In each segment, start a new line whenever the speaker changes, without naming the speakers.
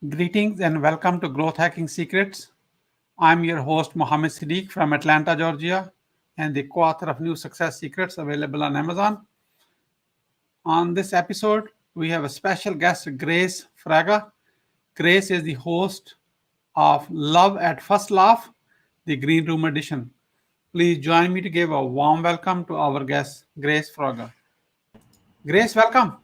Greetings and welcome to Growth Hacking Secrets. I'm your host, Muhammad Siddique from Atlanta, Georgia, and the co author of New Success Secrets available on Amazon. On this episode, we have a special guest, Grace Fraga. Grace is the host of Love at First Laff, the Green Room edition. Please join me to give a warm welcome to our guest, Grace Fraga. Grace, welcome.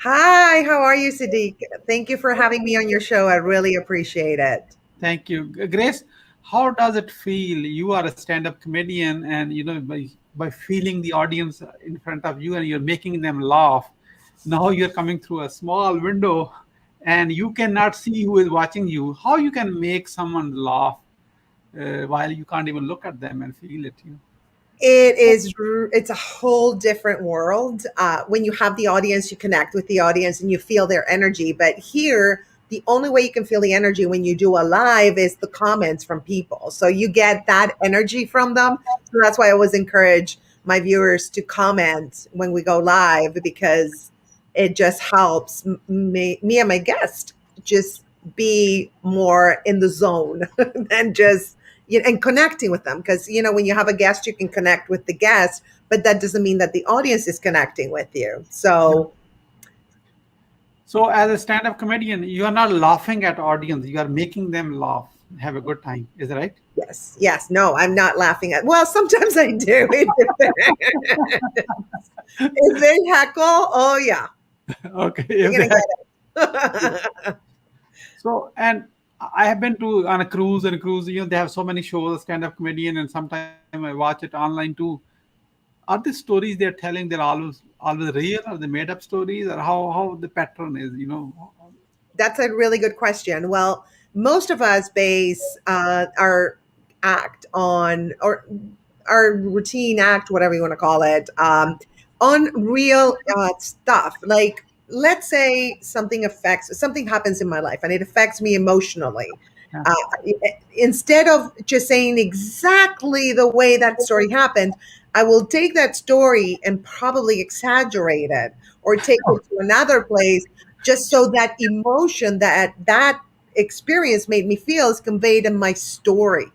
Hi, how are you, Siddique? Thank you for having me on your show. I really appreciate it.
Thank you. Grace, how does it feel? You are a stand-up comedian and by feeling the audience in front of you and you're making them laugh. Now you're coming through a small window and you cannot see who is watching you. How you can make someone laugh while you can't even look at them and feel it?
It's a whole different world. When you have the audience, you connect with the audience and you feel their energy. But here, the only way you can feel the energy when you do a live is the comments from people. So you get that energy from them. So that's why I always encourage my viewers to comment when we go live because it just helps me and my guest just be more in the zone than just and connecting with them because when you have a guest you can connect with the guest, but that doesn't mean that the audience is connecting with you.
So as a stand-up comedian, you are not laughing at audience, you are making them laugh, have a good time. Is that right?
Yes, no, I'm not laughing at, well, sometimes I do. It depends. If they heckle, oh yeah,
Okay.
you're
If
gonna
they
get it.
So, and I have been to on a cruise and cruise. They have so many shows, stand-up comedian, and sometimes I watch it online too. Are the stories they're telling they're always real, or they made up stories, or how the pattern is?
That's a really good question. Well, most of us base our act on, or our routine act, whatever you want to call it, on real stuff. Like, let's say something happens in my life and it affects me emotionally.
Yeah.
Uh, Instead of just saying exactly the way that story happened, I will take that story and probably exaggerate it or take it to another place just so that emotion that experience made me feel is conveyed in my story.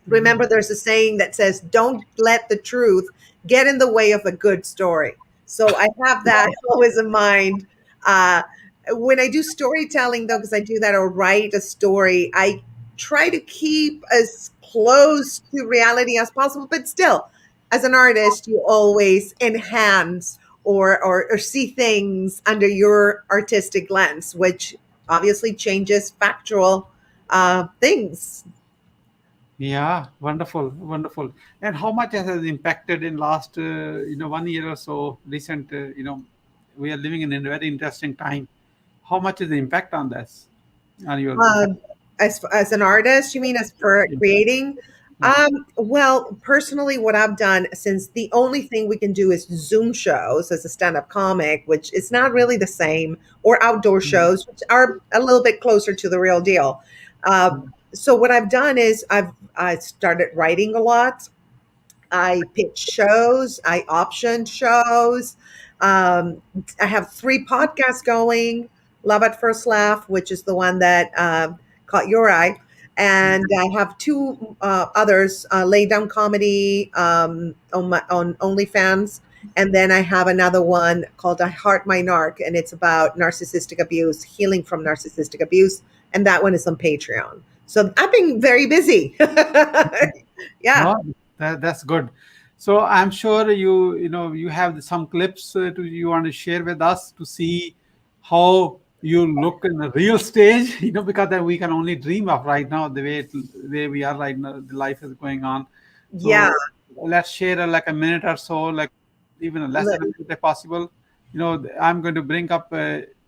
Remember,
Mhm.
there's a saying that says, don't let the truth get in the way of a good story. So I have that always in mind. Uh, when I do storytelling, though, because I do that or write a story, I try to keep as close to reality as possible. But still, as an artist, you always enhance or see things under your artistic lens, which obviously changes factual things.
Yeah, wonderful, wonderful. And how much has it impacted in last 1 year or so? Recent, we are living in a very interesting time. How much is the impact on this, on your profession?
Um, as an artist, you mean as for creating?
Yeah.
Well, personally, what I've done, since the only thing we can do is Zoom shows as a stand-up comic, which is not really the same, or outdoor
Mhm.
shows, which are a little bit closer to the real deal. Uh, so what I've done is I started writing a lot. I pitch shows. I optioned shows. Um, I have 3 podcasts going. Love at First Laugh, which is the one that caught your eye, and I have 2 others: Lay Down Comedy on OnlyFans, and then I have another one called I Heart My Narc, and it's about narcissistic abuse, healing from narcissistic abuse, and that one is on Patreon. So I've been very busy. Yeah.
No, that's good. So I'm sure you have some clips to you want to share with us to see how you look in the real stage. Because that we can only dream of right now the way we are right now, the life is going on.
Yeah.
So let's share like a minute or so, like even less than a minute if possible. I'm going to bring up.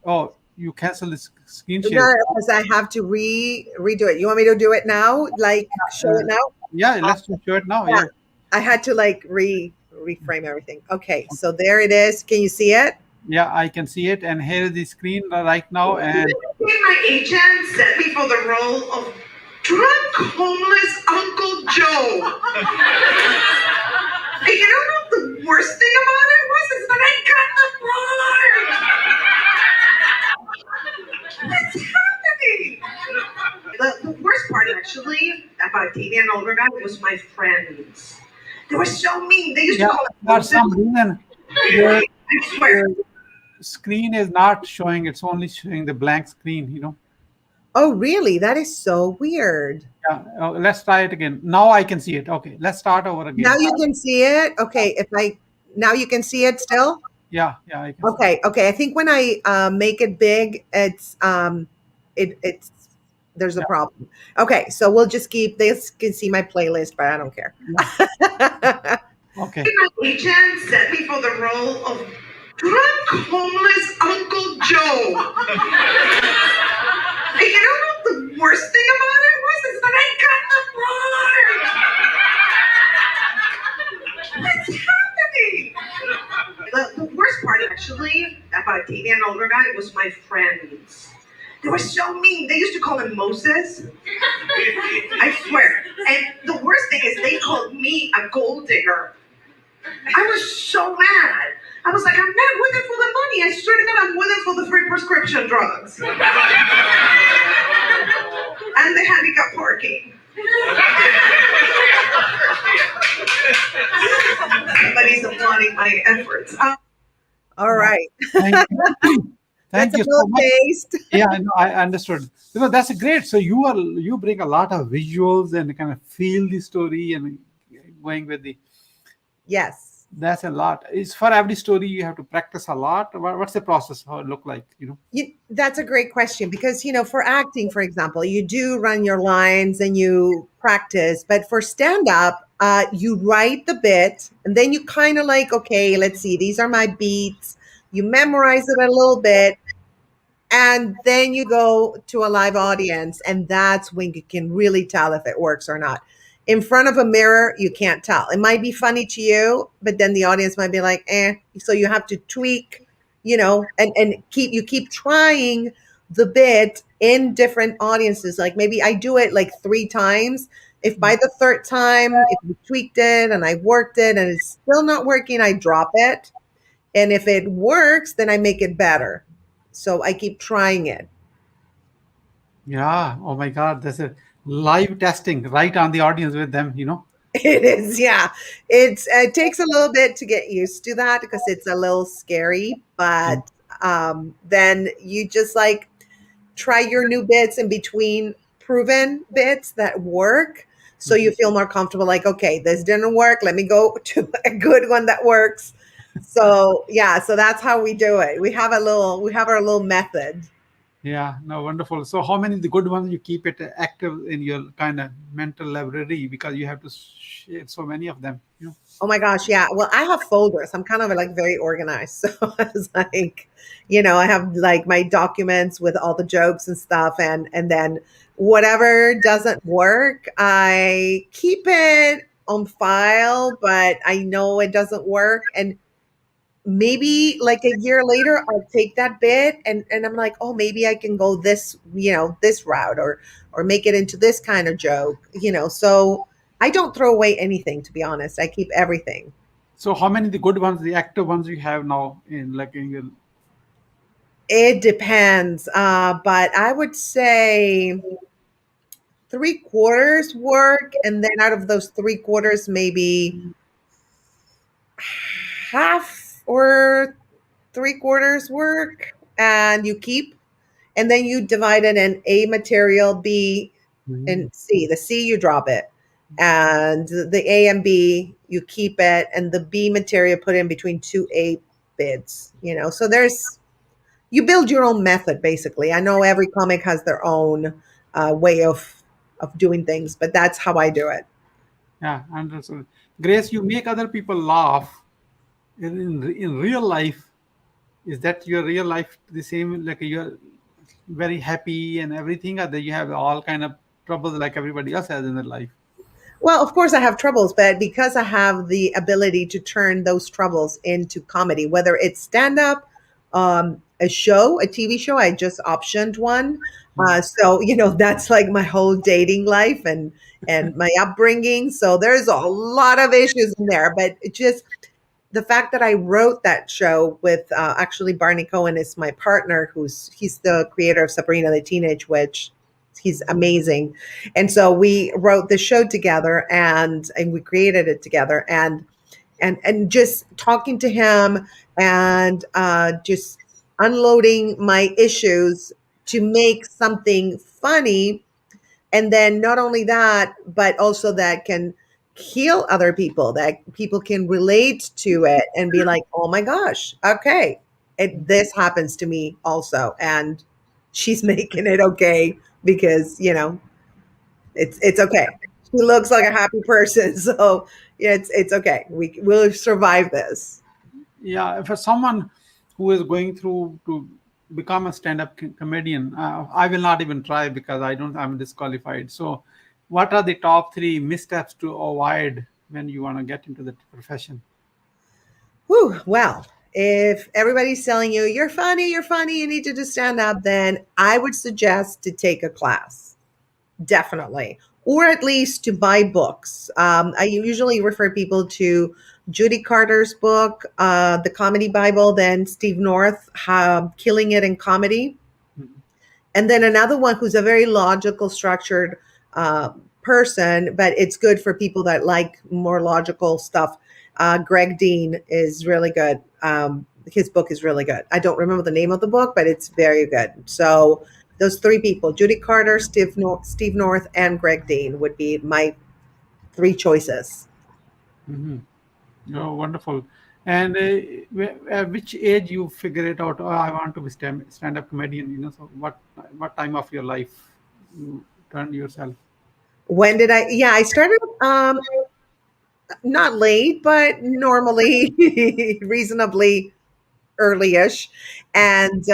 Oh, you cancel this screen share.
No, because I have to redo it. You want me to do it now? Like show
Uh,
it now?
yeah,
Uh,
let's show it now.
yeah.
Yeah.
I had to like reframe everything. Okay, so there it is. Can you see it?
Yeah, I can see it. And here is the screen right now. And
My agent set me for the role of drunk homeless Uncle Joe. And you know what the worst thing about it was is that I got the part. What's happening? actually about TV and older guy was my friends. They were so mean. They used to
Yeah,
call it
for some reason, your,
I swear.
your screen is not showing, it's only showing the blank screen.
Oh, really? That is so weird.
Yeah, let's try it again. Now I can see it. Okay, let's start over
Now
again.
you can see it. Okay, if I now you can see it still.
Yeah, I can see.
Okay. I think when I make it big, it's there's a
Yeah,
problem. Okay, so we'll just keep. They can see my playlist, but I don't care.
yeah. Okay.
My agent set me for the role of drunk homeless Uncle Joe. And you know what the worst thing about it was is that I got the part. What's happening? The worst part actually about dating an older guy was my friends. They were so mean. They used to call him Moses. I swear. And the worst thing is they called me a gold digger. I was so mad. I was like, I'm not with it for the money. I swear to God, I'm with it for the free prescription drugs. And the handicap parking. Somebody's applauding my efforts. All right.
Thank you. Thank
That's a
you so
little
much.
taste.
Yeah, I know, I understood. That's great. So you bring a lot of visuals and kind of feel the story and going with the.
Yes.
That's a lot. It's for every story you have to practice a lot. What's the process? How it look like?
That's a great question because, for acting, for example, you do run your lines and you practice, but for stand up, you write the bit and then you kind of like, okay, let's see, these are my beats. You memorize it a little bit and then you go to a live audience and that's when you can really tell if it works or not. In front of a mirror, you can't tell. It might be funny to you, but then the audience might be like, eh. So you have to tweak, and keep trying the bit in different audiences. Like maybe I do it like 3 times. If by the third time, if we tweaked it and I worked it and it's still not working, I drop it. And if it works, then I make it better. So I keep trying it.
Yeah. Oh my God. That's a live testing right on the audience with them.
It is, yeah. It takes a little bit to get used to that because it's a little scary,
Yeah.
but then you just like try your new bits in between proven bits that work. So you feel more comfortable, like, okay, this didn't work. Let me go to a good one that works. So yeah, so that's how we do it. We have our little method.
Yeah, no, wonderful. So, how many the good ones you keep it active in your kind of mental library because you have to share so many of them.
Oh my gosh, yeah. Well, I have folders. I'm kind of like very organized. So I was like, I have like my documents with all the jokes and stuff and then whatever doesn't work, I keep it on file, but I know it doesn't work and maybe like a year later I'll take that bit and I'm like, oh, maybe I can go this route or make it into this kind of joke. So I don't throw away anything, to be honest. I keep everything.
So, how many the good ones, the active ones you have now in your.
It depends, but I would say 3/4 work, and then out of those 3/4, maybe half or 3/4 work, and you keep. And then you divide it in A material, B,
Mhm.
and C. The C, you drop it. And the A and B, you keep it. And the B material put in between 2 A bids. So you build your own method, basically. I know every comic has their own way of doing things, but that's how I do it.
Yeah, understood. Grace, you make other people laugh in real life. Is that your real life the same? Like you're very happy and everything, or that you have all kind of troubles like everybody else has in their life?
Well, of course, I have troubles, but because I have the ability to turn those troubles into comedy, whether it's stand up, a TV show, I just optioned one. So, that's like my whole dating life and my upbringing. So there's a lot of issues in there, but it just the fact that I wrote that show with actually Barney Cohen is my partner, he's the creator of Sabrina the Teenage Witch. He's amazing. And so we wrote the show together, and we created it together, and just talking to him, and just unloading my issues to make something funny. And then not only that, but also that can heal other people, that people can relate to it and be like, oh my gosh, okay, this happens to me also. And she's making it okay because, it's okay. She looks like a happy person. So yeah, it's okay. We'll survive this.
Yeah, for someone who is going through to become a stand-up comedian, I will not even try because I'm disqualified. So, what are the top three missteps to avoid when you want to get into the profession?
Whew, well, if everybody's telling you you're funny, you need to do stand up, then I would suggest to take a class, definitely, or at least to buy books. I usually refer people to Judy Carter's book, The Comedy Bible, then Steve North, Killing It in Comedy.
Mhm.
And then another one who's a very logical, structured person, but it's good for people that like more logical stuff. Greg Dean is really good. His book is really good. I don't remember the name of the book, but it's very good. So those three people, Judy Carter, Steve North, and Greg Dean would be my three choices.
Mhm. Oh, wonderful. And at which age you figure it out? Oh, I want to be stand-up comedian. So what time of your life you turned yourself?
When did I? Yeah, I started not late, but normally reasonably early-ish. And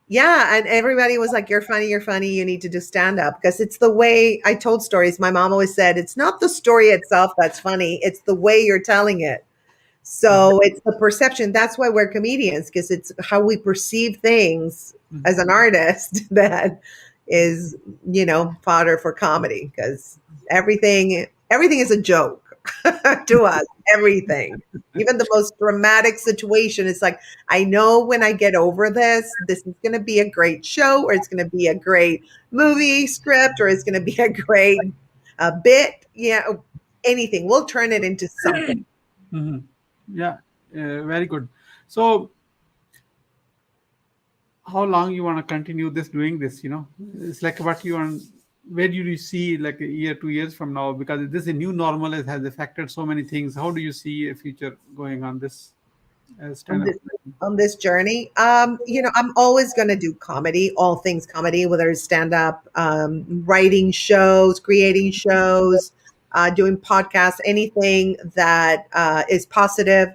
yeah, and everybody was like, you're funny, you need to do stand-up, because it's the way I told stories. My mom always said it's not the story itself that's funny, it's the way you're telling it. So it's the perception. That's why we're comedians, because it's how we perceive things
Mhm.
as an artist that is, fodder for comedy, because everything is a joke to us. Everything. Even the most dramatic situation, it's like, I know when I get over this is going to be a great show, or it's going to be a great movie script, or it's going to be a great bit. Anything. We'll turn it into something.
Mhm. Yeah, very good. So, how long you want to continue this doing this? It's like what you want. Where do you see like a year, 2 years from now? Because this is a new normal. It has affected so many things. How do you see a future going on this
on
stand-up?
this on this journey. I'm always going to do comedy, all things comedy, whether it's stand up, writing shows, creating shows, doing podcasts, anything that is positive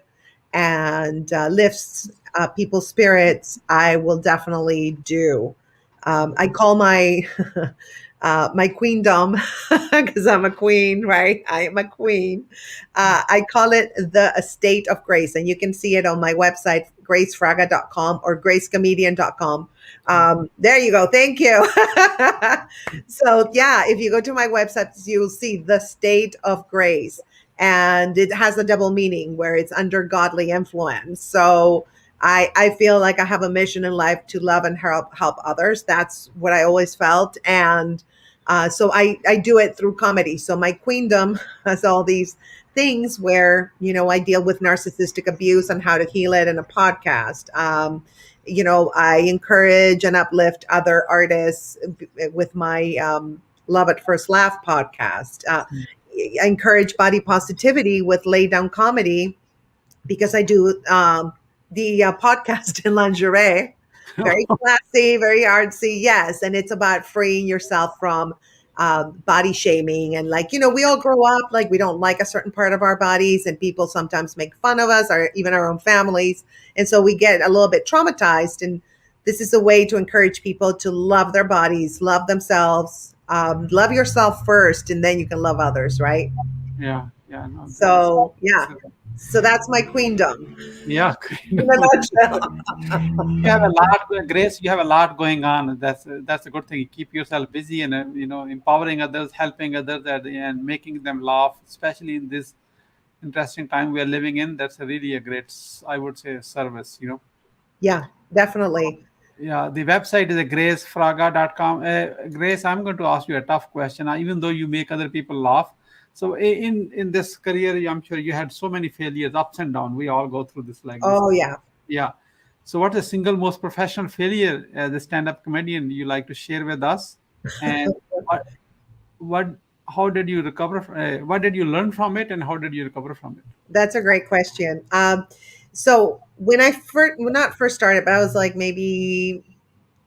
and lifts people's spirits. I will definitely do. I call my my queendom, because I'm a queen, right? I am a queen. I call it the estate of grace, and you can see it on my website, gracefraga.com or gracecomedian.com. There you go. Thank you. So, yeah, if you go to my website, you'll see the state of grace. And it has a double meaning where it's under godly influence. So, I feel like I have a mission in life to love and help others. That's what I always felt. And so I do it through comedy. So my queendom has all these things where, I deal with narcissistic abuse and how to heal it in a podcast. I encourage and uplift other artists with my Love at First Laugh podcast. I encourage body positivity with Lay Down Comedy, because I do the podcast in lingerie. Very classy, very artsy, yes. And it's about freeing yourself from body shaming. And we all grow up like we don't like a certain part of our bodies, and people sometimes make fun of us, or even our own families. And so we get a little bit traumatized. And this is a way to encourage people to love their bodies, love themselves, love yourself first, and then you can love others, right?
Yeah, yeah, no,
So, yeah. So that's my queendom
yeah.
in a nutshell.
You have a lot, Grace. You have a lot going on. That's a good thing. You keep yourself busy and empowering others, helping others, and making them laugh, especially in this interesting time we are living in. That's a really a great, I would say, service.
Yeah, definitely.
Yeah, the website is gracefraga.com. Grace, I'm going to ask you a tough question, even though you make other people laugh. So in this career, I'm sure you had so many failures, ups and downs. We all go through this like this.
Oh yeah.
Yeah. So what's the single most professional failure as a stand-up comedian you like to share with us? And what, what how did you recover? What did you learn from it, and how did you recover from it?
That's a great question. So when I first, well, not first started, but I was like maybe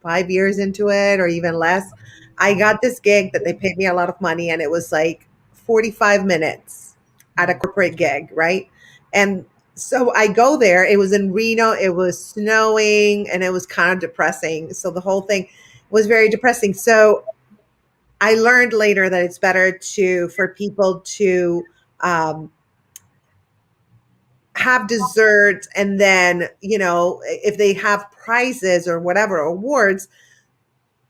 5 years into it or even less. I got this gig that they paid me a lot of money, and it was like 45 minutes at a corporate gig, right? And so I go there. It was in Reno. It was snowing, and it was kind of depressing. So the whole thing was very depressing. So I learned later that it's better to for people to um, have dessert, and then if they have prizes or whatever awards,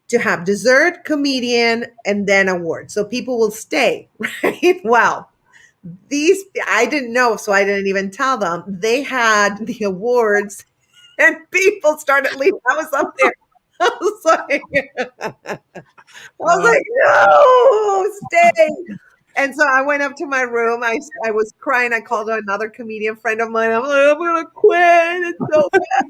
to have dessert, comedian, and then award, so people will stay. Right. Well, these I didn't know, so I didn't even tell them they had the awards, and people started leaving. I was up there. I was like,
Uh,
no, stay. And so I went up to my room. I was crying. I called another comedian friend of mine. I'm like, I'm gonna quit. It's so bad.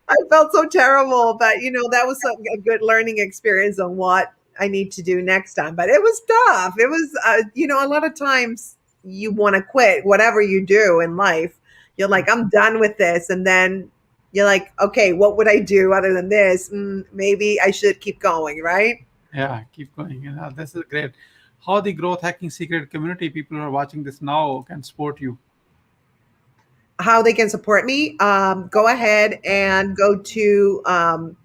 I felt so terrible, but that was a good learning experience on what I need to do next time. But it was tough. It was, a lot of times you want to quit whatever you do in life. You're like, I'm done with this, and then you're like, okay, what would I do other than this? Maybe I should keep going, right?
yeah, keep going. This is great. How the growth hacking secret community people who are watching this now can support you.
How they can support me, go ahead and go to my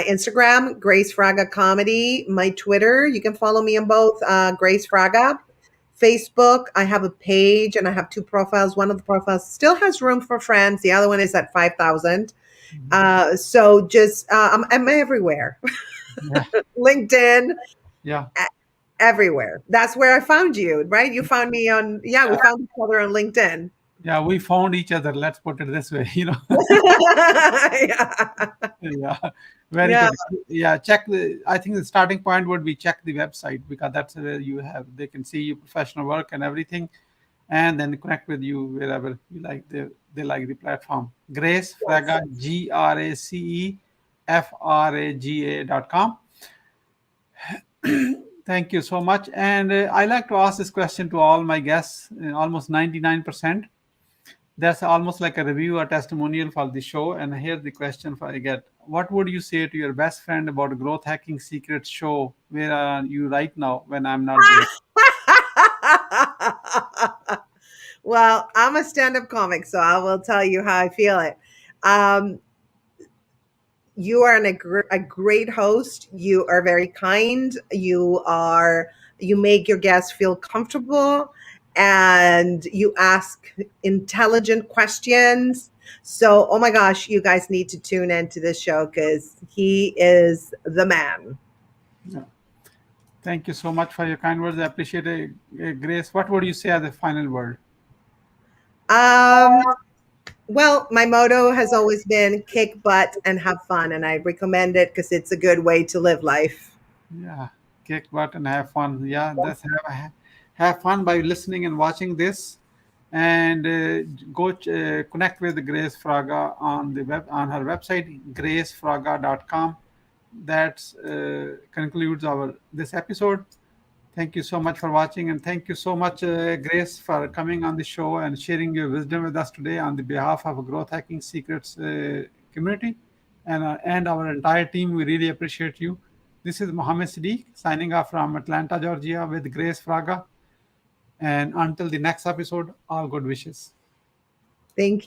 Instagram, Grace Fraga Comedy, my Twitter. You can follow me on both, Grace Fraga. Facebook, I have a page and I have two profiles. One of the profiles still has room for friends. The other one is at 5,000. So just, I'm everywhere.
Yeah,
LinkedIn,
yeah,
everywhere. That's where I found you, right? You found me on, yeah, we found each other on LinkedIn.
yeah. We found each other. Let's put it this way.
Yeah.
Yeah, very
Yeah.
good. Yeah, check the. I think the starting point would be check the website because that's where you have. They can see your professional work and everything, and then connect with you wherever you like. They like the platform. Grace
Yes.
Fraga, GRACEFRAGA.com. Thank you so much. And I like to ask this question to all my guests, almost 99%. That's almost like a review or testimonial for the show. And here's the question for I get. What would you say to your best friend about growth hacking secrets show? Where are you right now when I'm not there?
Well, I'm a stand-up comic, so I will tell you how I feel it. Um, you are a great host. You are very kind. You make your guests feel comfortable, and you ask intelligent questions. So, oh my gosh, you guys need to tune into this show because he is the man.
Yeah. Thank you so much for your kind words. I appreciate it, Grace. What would you say as a final word?
Um, Well, my motto has always been kick butt and have fun, and I recommend it because it's a good way to live life.
Yeah, kick butt and have fun. Yeah, that's have fun by listening and watching this, and connect with Grace Fraga on the web on her website gracefraga.com. That concludes our this episode. Thank you so much for watching, and thank you so much, Grace, for coming on the show and sharing your wisdom with us today on the behalf of Growth Hacking Secrets community and our entire team. We really appreciate you. This is Muhammad Siddique signing off from Atlanta, Georgia, with Grace Fraga. And until the next episode, all good wishes.
Thank